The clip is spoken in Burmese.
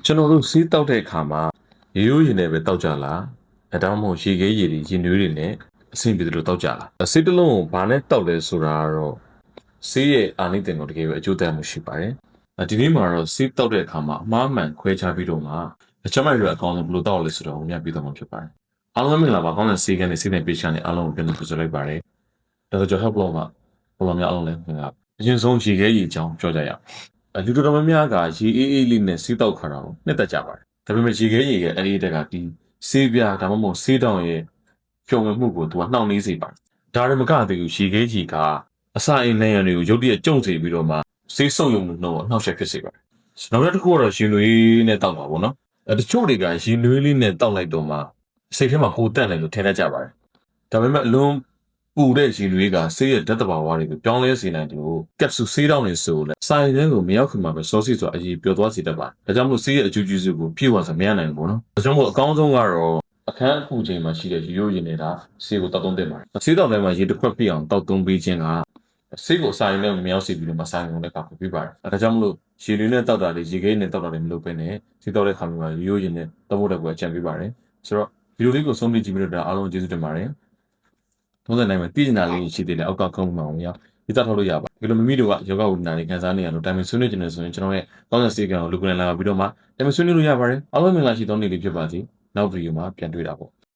ကျွန်တော်တို့စီးတောက်တဲ့အခါမှာရိုးရင်လည်းပဲတောက်ကြလားအဲဒါမှမဟုတ်ရေခဲရည်တွေရင်နွေးတွေနဲ့အဆင်ပြေတယ်လို့တောက်ကြလားဆေးတစ်လုံးကိုဘာနဲ့တောက်လဲဆိုတာကတော့ဆေးရဲ့အာနိသင်ကိုတကယ်ပဲအကျိုးသက်မှုရှိပါတယ်ဒီနေ့မှာတော့ဆေးတောက်တဲ့အခါမှာအမှားမှန်ခွဲခြားပြီးတော့မှအချက်မဲ့ရအကောင်းဆုံးဘယ်လိုတောက်လဲဆိုတော့ညပြတော့မှာဖြစ်ပါတယ်အားလုံးမင်္ဂလာပါကောင်းတဲ့ဆေးကနေဆေးနဲ့ပေးချင်တဲ့အားလုံးကိုပြန်လည်ကြိုဆိုလိုက်ပါတယ်ဒါဆိုကျွန်တော် help လို့မှာဘယ်လိုများအားလုံးလဲခင်ဗျာအရင်ဆုံးရေခဲရည်အကြောင်းပြောကြရအောင်လူတော်တော်များများကရေအေးအေးလေးနဲ့ဆေးတောက်ခါတာကိုနှစ်သက်ကြပါတယ်ဒါပေမဲ့ရေခဲရည်ရဲ့အဲ့ဒီတက်ကဒီဆေးပြားဒါမှမဟုတ်ဆေးတောင်ရဲ့ဖြုံဝင်မှုကိုသူကနှောင့်နှေးစေပါတယ်ဒါရမကသေးဘူးရေခဲရည်ကအစာအိမ်နဲ့ရံတွေကိုရုပ်တရက်ကြုံစေပြီးတော့မှဆေးဆုပ်ယုံမှုနှောက်အနှောက်အယှက်ဖြစ်စေပါတယ်နောက်တစ်ခုကတော့ရှင်နွေးနဲ့တောက်ပါဘောနော်တချို့တွေကရှင်နွေးလေးနဲ့တောက်လိုက်တော့မှစိတ်ထဲမှာဟိုတက်တယ်လို့ထင်တတ်ကြပါတယ်ဒါပေမဲ့အလုံးပူတဲ့ရှင်နွေးကဆေးရဲ့ဓာတ်တဘာဝတွေကိုပြောင်းလဲစေနိုင်တယ်လို့ကက်ပဆူဆေးတောင်နေဆိုလဲစာရင်းတွေကိုမရောက်ခင်မှာပဲစောစီဆိုတာအရေးပြောသွားစေတတ်ပါတယ်ဒါကြောင့်မို့ဆေးရဲ့အကျိုးကျေးဇူးကိုပြည့်ဝစွာမရနိုင်ဘူးနော်ဒါကြောင့်မို့အကောင်းဆုံးကတော့အခန်းအခုချိန်မှာရှိတဲ့ရိုးရင်နေတာဆေးကိုတောက်သုံးသင့်ပါတယ်ဆေးတောက်တိုင်းမှာရေတစ်ခွက်ပြည့်အောင်တောက်သုံးပေးခြင်းကဆေးကိုစာရင်းနဲ့မရောက်စေပြီးတော့မဆိုင်ုံနဲ့ကောက်ပြပါတယ်ဒါကြောင့်မလို့ရေတွေနဲ့တောက်တာတွေရေခဲနဲ့တောက်တာတွေမလုပ်ဘဲနဲ့ဆေးတောက်တဲ့ခါမှာရိုးရင်နဲ့တောက်ဖို့တက်ကိုအကြံပေးပါတယ်ဆိုတော့ဗီဒီယိုလေးကိုဆုံးဖြတ်ကြည့်ပြီးတော့အားလုံးကျေးဇူးတင်ပါတယ်ထုံးစံတိုင်းမှာတည်ကျင်တာလေးရှိသေးတယ်အောက်ကခုံးမှာအောင်ရဒီသားထုတ်လို့ရပါဒီလိုမိမိတို့ကယောဂဝိဒနာတွေခံစားနေရလို့တိုင်ပင်ဆွေးနွေးကြတယ်ဆိုရင်ကျွန်တော်ရဲ့ကောင်းတဲ့စေကံကိုလူကလန်လာပြီးတော့မှတိုင်ပင်ဆွေးနွေးလို့ရပါတယ်အားလုံးမင်္ဂလာရှိသောနေ့လေးဖြစ်ပါစေနောက်ဗီဒီယိုမှာပြန်တွေ့တာပေါ့